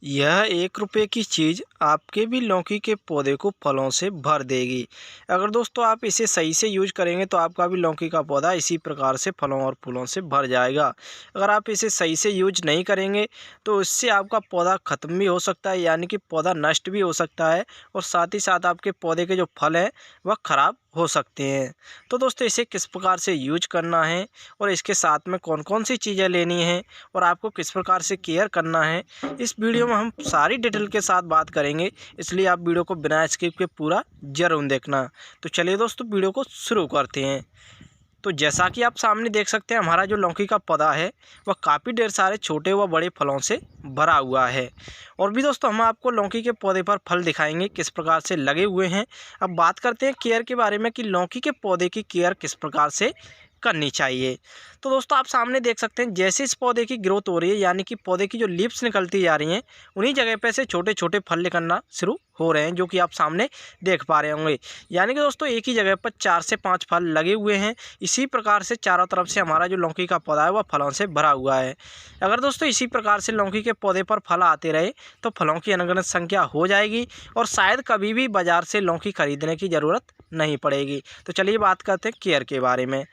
यह 1 रुपये की चीज़ आपके भी लौकी के पौधे को फलों से भर देगी। अगर दोस्तों आप इसे सही से यूज करेंगे तो आपका भी लौकी का पौधा इसी प्रकार से फलों और फूलों से भर जाएगा। अगर आप इसे सही से यूज नहीं करेंगे तो इससे आपका पौधा ख़त्म भी हो सकता है, यानी कि पौधा नष्ट भी हो सकता है और साथ ही साथ आपके पौधे के जो फल हैं वह ख़राब हो सकते हैं। तो दोस्तों इसे किस प्रकार से यूज करना है और इसके साथ में कौन कौन सी चीज़ें लेनी हैं और आपको किस प्रकार से केयर करना है, इस वीडियो में हम सारी डिटेल के साथ बात करेंगे। इसलिए आप वीडियो को बिना स्किप के पूरा जरूर देखना। तो चलिए दोस्तों वीडियो को शुरू करते हैं। तो जैसा कि आप सामने देख सकते हैं, हमारा जो लौकी का पौधा है वह काफ़ी ढेर सारे छोटे व बड़े फलों से भरा हुआ है। और भी दोस्तों हम आपको लौकी के पौधे पर फल दिखाएंगे किस प्रकार से लगे हुए हैं। अब बात करते हैं केयर के बारे में कि लौकी के पौधे की केयर किस प्रकार से करनी चाहिए। तो दोस्तों आप सामने देख सकते हैं, जैसे इस पौधे की ग्रोथ हो रही है, यानी कि पौधे की जो लीव्स निकलती जा रही हैं, उन्हीं जगह पे से छोटे छोटे फल निकलना शुरू हो रहे हैं, जो कि आप सामने देख पा रहे होंगे। यानी कि दोस्तों एक ही जगह पर 4 से 5 फल लगे हुए हैं। इसी प्रकार से चारों तरफ से हमारा जो लौकी का पौधा है वह फलों से भरा हुआ है। अगर दोस्तों इसी प्रकार से लौकी के पौधे पर फल आते रहे तो फलों की अनगिनत संख्या हो जाएगी और शायद कभी भी बाज़ार से लौकी खरीदने की ज़रूरत नहीं पड़ेगी। तो चलिए बात करते हैं केयर के बारे में।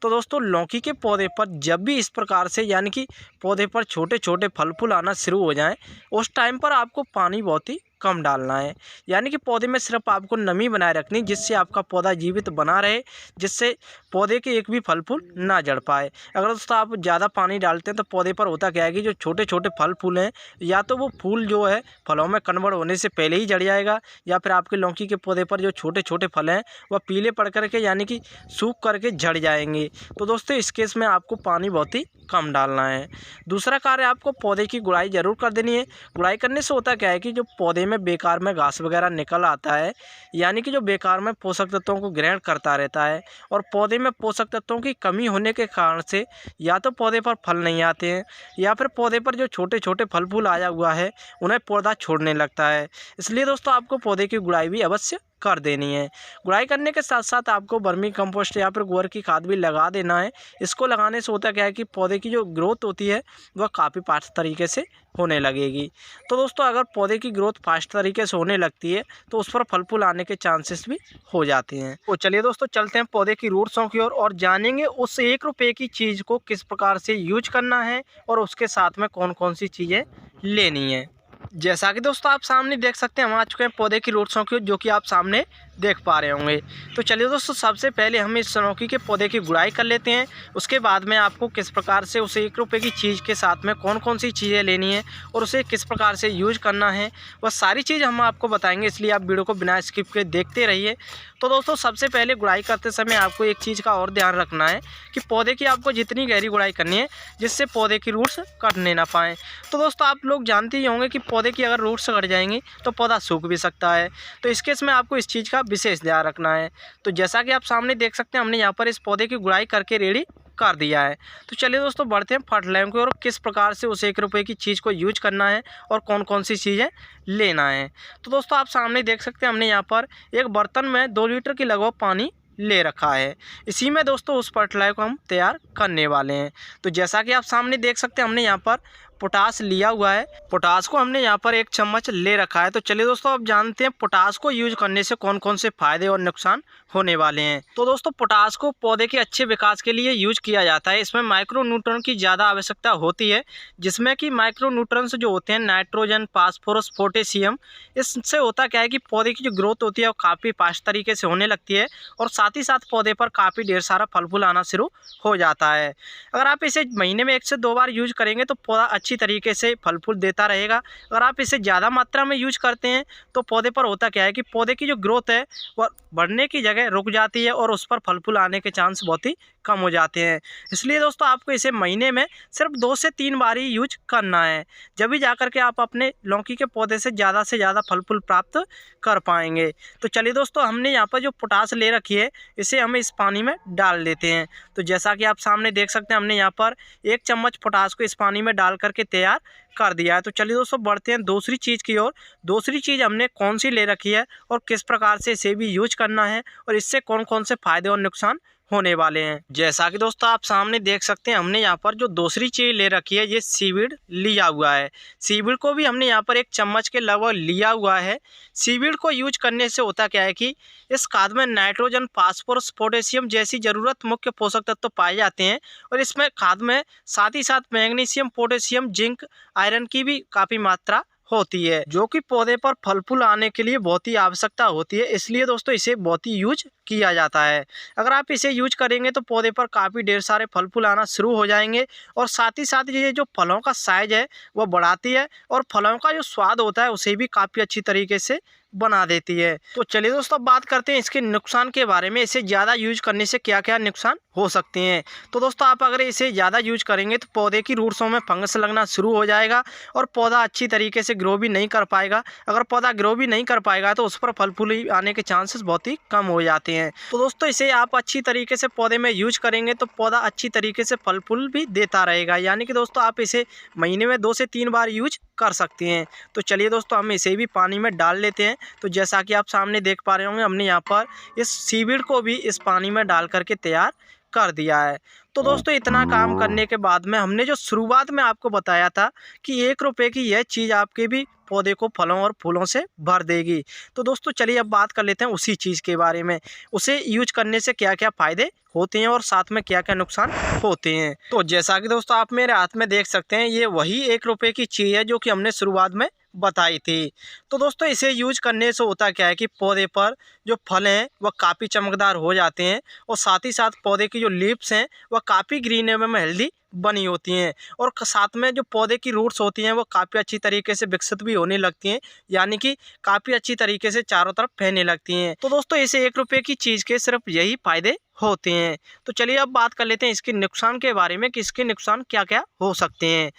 तो दोस्तों लौकी के पौधे पर जब भी इस प्रकार से, यानी कि पौधे पर छोटे छोटे फल फूल आना शुरू हो जाएं, उस टाइम पर आपको पानी बहुत ही कम डालना है। यानी कि पौधे में सिर्फ आपको नमी बनाए रखनी, जिससे आपका पौधा जीवित बना रहे, जिससे पौधे के एक भी फल फूल ना जड़ पाए। अगर दोस्तों आप ज़्यादा पानी डालते हैं तो पौधे पर होता क्या है कि जो छोटे छोटे फल फूल हैं, या तो वो फूल जो है फलों में कन्वर्ट होने से पहले ही जड़ जाएगा, या फिर आपके लौकी के पौधे पर जो छोटे छोटे फल हैं वह पीले पड़ करके, यानी कि सूख करके झड़ जाएंगे। तो दोस्तों इस केस में आपको पानी बहुत ही कम डालना है। दूसरा कार्य, आपको पौधे की गुड़ाई ज़रूर कर देनी है। गुड़ाई करने से होता क्या है कि जो पौधे में बेकार में घास वगैरह निकल आता है, यानी कि जो बेकार में पोषक तत्वों को ग्रहण करता रहता है, और पौधे में पोषक तत्वों की कमी होने के कारण से या तो पौधे पर फल नहीं आते हैं, या फिर पौधे पर जो छोटे छोटे फल फूल आया हुआ है उन्हें पौधा छोड़ने लगता है। इसलिए दोस्तों आपको पौधे की गुड़ाई भी अवश्य कर देनी है। गुड़ाई करने के साथ साथ आपको वर्मी कंपोस्ट या फिर गोबर की खाद भी लगा देना है। इसको लगाने से होता क्या है कि पौधे की जो ग्रोथ होती है वह काफ़ी फास्ट तरीके से होने लगेगी। तो दोस्तों अगर पौधे की ग्रोथ फास्ट तरीके से होने लगती है तो उस पर फल फूल आने के चांसेस भी हो जाते हैं। तो चलिए दोस्तों चलते हैं पौधे की रूट्सों की ओर और जानेंगे उस 1 रुपये की चीज़ को किस प्रकार से यूज करना है और उसके साथ में कौन कौन सी चीज़ें लेनी है। जैसा कि दोस्तों आप सामने देख सकते हैं, हम आ चुके हैं पौधे की रूट्सों की, जो कि आप सामने देख पा रहे होंगे। तो चलिए दोस्तों सबसे पहले हम इस लौकी के पौधे की गुड़ाई कर लेते हैं। उसके बाद में आपको किस प्रकार से उसे 1 रुपये की चीज़ के साथ में कौन कौन सी चीज़ें लेनी है और उसे किस प्रकार से यूज करना है, वह सारी चीज़ हम आपको बताएंगे। इसलिए आप वीडियो को बिना स्किप के देखते रहिए। तो दोस्तों सबसे पहले गुड़ाई करते समय आपको एक चीज़ का और ध्यान रखना है कि पौधे की आपको जितनी गहरी गुड़ाई करनी है जिससे पौधे की रूट्स कटने ना पाएँ। तो दोस्तों आप लोग जानते ही होंगे कि पौधे की अगर रूट्स कट जाएंगी तो पौधा सूख भी सकता है। तो इस केस में आपको इस चीज़ का विशेष ध्यान रखना है। तो जैसा कि आप सामने देख सकते हैं, हमने यहाँ पर इस पौधे की गुड़ाई करके रेडी कर दिया है। तो चलिए दोस्तों बढ़ते हैं फर्टिलाइजर की ओर, किस प्रकार से उस 1 रुपये की चीज़ को यूज करना है और कौन कौन सी चीज़ें लेना है। तो दोस्तों आप सामने देख सकते हैं, हमने यहाँ पर एक बर्तन में 2 लीटर के लगभग पानी ले रखा है। इसी में दोस्तों उस फर्टिलाइजर को हम तैयार करने वाले हैं। तो जैसा कि आप सामने देख सकते हैं, हमने यहाँ पर पोटास लिया हुआ है। पोटास को हमने यहाँ पर 1 चम्मच ले रखा है। तो चलिए दोस्तों अब जानते हैं पोटास को यूज करने से कौन कौन से फायदे और नुकसान होने वाले हैं। तो दोस्तों पोटास को पौधे के अच्छे विकास के लिए यूज किया जाता है। इसमें माइक्रो न्यूट्रॉन की ज़्यादा आवश्यकता होती है, जिसमें कि माइक्रो न्यूट्रॉन्स जो होते हैं नाइट्रोजन, फास्फोरस, पोटेशियम, इससे होता क्या है कि पौधे की जो ग्रोथ होती है वो काफ़ी फास्ट तरीके से होने लगती है और साथ ही साथ पौधे पर काफ़ी ढेर सारा फल फूल आना शुरू हो जाता है। अगर आप इसे महीने में 1 से 2 बार यूज करेंगे तो पौधा अच्छी तरीके से फल फूल देता रहेगा। अगर आप इसे ज़्यादा मात्रा में यूज करते हैं तो पौधे पर होता क्या है कि पौधे की जो ग्रोथ है वह बढ़ने की जगह रुक जाती है और उस पर फल फूल आने के चांस बहुत ही कम हो जाते हैं। इसलिए दोस्तों आपको इसे महीने में सिर्फ 2 से 3 बार ही यूज करना है, जब भी जाकर के आप अपने लौकी के पौधे से ज़्यादा फल फूल प्राप्त कर पाएंगे। तो चलिए दोस्तों हमने यहाँ पर जो पोटास ले रखी है इसे हम इस पानी में डाल लेते हैं। तो जैसा कि आप सामने देख सकते हैं, हमने यहाँ पर 1 चम्मच पोटास को इस पानी में डाल करके तैयार कर दिया है। तो चलिए दोस्तों बढ़ते हैं दूसरी चीज़ की ओर। दूसरी चीज़ हमने कौन सी ले रखी है और किस प्रकार से इसे भी यूज करना है और इससे कौन कौन से फ़ायदे और नुकसान होने वाले हैं। जैसा कि दोस्तों आप सामने देख सकते हैं, हमने यहाँ पर जो दूसरी चीज़ ले रखी है ये सीवीड लिया हुआ है। सीवीड को भी हमने यहाँ पर 1 चम्मच के लगभग लिया हुआ है। सीवीड को यूज करने से होता क्या है कि इस खाद में नाइट्रोजन, फास्फोरस, पोटेशियम जैसी ज़रूरत मुख्य पोषक तत्व पाए जाते हैं और इसमें खाद में साथ ही साथ मैग्नीशियम, पोटेशियम, जिंक, आयरन की भी काफ़ी मात्रा होती है, जो कि पौधे पर फल फूल आने के लिए बहुत ही आवश्यकता होती है। इसलिए दोस्तों इसे बहुत ही यूज किया जाता है। अगर आप इसे यूज करेंगे तो पौधे पर काफ़ी ढेर सारे फल फूल आना शुरू हो जाएंगे और साथ ही साथ ये जो फलों का साइज है वो बढ़ाती है और फलों का जो स्वाद होता है उसे भी काफ़ी अच्छी तरीके से बना देती है। तो चलिए दोस्तों बात करते हैं इसके नुकसान के बारे में। इसे ज़्यादा यूज करने से क्या क्या नुकसान हो सकते हैं। तो दोस्तों आप अगर इसे ज़्यादा यूज करेंगे तो पौधे की रूट्सों में फंगस लगना शुरू हो जाएगा और पौधा अच्छी तरीके से ग्रो भी नहीं कर पाएगा। अगर पौधा ग्रो भी नहीं कर पाएगा तो उस पर फल फूल आने के चांसेस बहुत ही कम हो जाते हैं। तो दोस्तों इसे आप अच्छी तरीके से पौधे में यूज करेंगे तो पौधा अच्छी तरीके से फल फूल भी देता रहेगा। यानी कि दोस्तों आप इसे महीने में 2 से 3 बार यूज कर सकते हैं। तो चलिए दोस्तों हम इसे भी पानी में डाल लेते हैं। तो जैसा कि आप सामने देख पा रहे होंगे, हमने यहाँ पर इस सीवीड को भी इस पानी में डाल करके तैयार कर दिया है। तो दोस्तों इतना काम करने के बाद में हमने जो शुरुआत में आपको बताया था कि 1 रुपये की यह चीज़ आपके भी पौधे को फलों और फूलों से भर देगी। तो दोस्तों चलिए अब बात कर लेते हैं उसी चीज़ के बारे में। उसे यूज करने से क्या क्या फ़ायदे होते हैं और साथ में क्या क्या नुकसान होते हैं। तो जैसा कि दोस्तों आप मेरे हाथ में देख सकते हैं, ये वही 1 रुपये की चीज़ है जो कि हमने शुरुआत में बताई थी। तो दोस्तों इसे यूज करने से होता क्या है कि पौधे पर जो फल हैं वह काफ़ी चमकदार हो जाते हैं और साथ ही साथ पौधे की जो लीव्स हैं वह काफ़ी ग्रीन एवं हेल्दी बनी होती हैं और साथ में जो पौधे की रूट्स होती हैं वो काफ़ी अच्छी तरीके से विकसित भी होने लगती हैं, यानी कि काफ़ी अच्छी तरीके से चारों तरफ फैलने लगती हैं। तो दोस्तों इसे 1 रुपये की चीज़ के सिर्फ यही फ़ायदे होते हैं। तो चलिए अब बात कर लेते हैं इसके नुकसान के बारे में कि इसके नुकसान क्या क्या हो सकते हैं।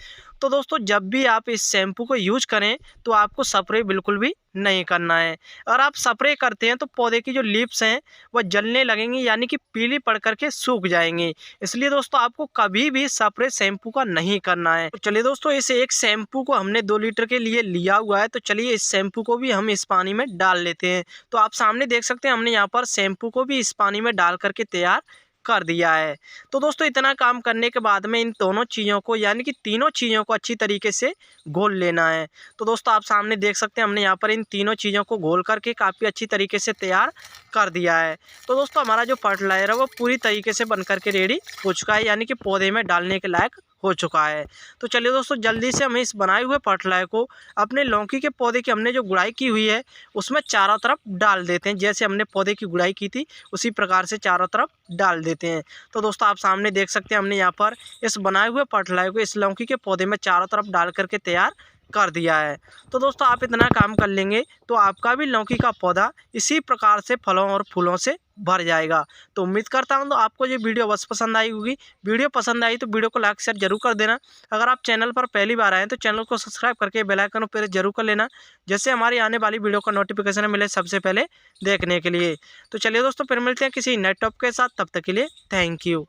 तो दोस्तों जब भी आप इस शैम्पू को यूज करें तो आपको स्प्रे बिल्कुल भी नहीं करना है। अगर आप स्प्रे करते हैं तो पौधे की जो लीव्स हैं वह जलने लगेंगी, यानी कि पीली पड़ करके सूख जाएंगी। इसलिए दोस्तों आपको कभी भी स्प्रे शैम्पू का नहीं करना है। तो चलिए दोस्तों इस एक शैम्पू को हमने 2 लीटर के लिए लिया हुआ है। तो चलिए इस शैम्पू को भी हम इस पानी में डाल लेते हैं। तो आप सामने देख सकते हैं हमने यहाँ पर शैम्पू को भी इस पानी में डाल करके तैयार कर दिया है। तो दोस्तों इतना काम करने के बाद में इन दोनों चीज़ों को, यानी कि तीनों चीज़ों को अच्छी तरीके से घोल लेना है। तो दोस्तों आप सामने देख सकते हैं हमने यहाँ पर इन तीनों चीज़ों को घोल करके काफ़ी अच्छी तरीके से तैयार कर दिया है। तो दोस्तों हमारा जो फर्टिलाइजर है वो पूरी तरीके से बन करके रेडी हो चुका है, यानी कि पौधे में डालने के लायक हो चुका है। तो चलिए दोस्तों जल्दी से हमें इस बनाए हुए फर्टिलाइजर को अपने लौकी के पौधे की हमने जो गुड़ाई की हुई है उसमें चारों तरफ डाल देते हैं। जैसे हमने पौधे की गुड़ाई की थी उसी प्रकार से चारों तरफ डाल देते हैं। तो दोस्तों आप सामने देख सकते हैं हमने यहाँ पर इस बनाए हुए फर्टिलाइजर को इस लौकी के पौधे में चारों तरफ डाल करके तैयार कर दिया है। तो दोस्तों आप इतना काम कर लेंगे तो आपका भी लौकी का पौधा इसी प्रकार से फलों और फूलों से भर जाएगा। तो उम्मीद करता हूं तो आपको ये वीडियो बस पसंद आई होगी। वीडियो पसंद आई तो वीडियो को लाइक शेयर जरूर कर देना। अगर आप चैनल पर पहली बार आए तो चैनल को सब्सक्राइब करके बेल आइकन पर जरूर कर लेना, जिससे हमारी आने वाली वीडियो का नोटिफिकेशन मिले सबसे पहले देखने के लिए। तो चलिए दोस्तों फिर मिलते हैं किसी नए टॉपिक के साथ, तब तक के लिए थैंक यू।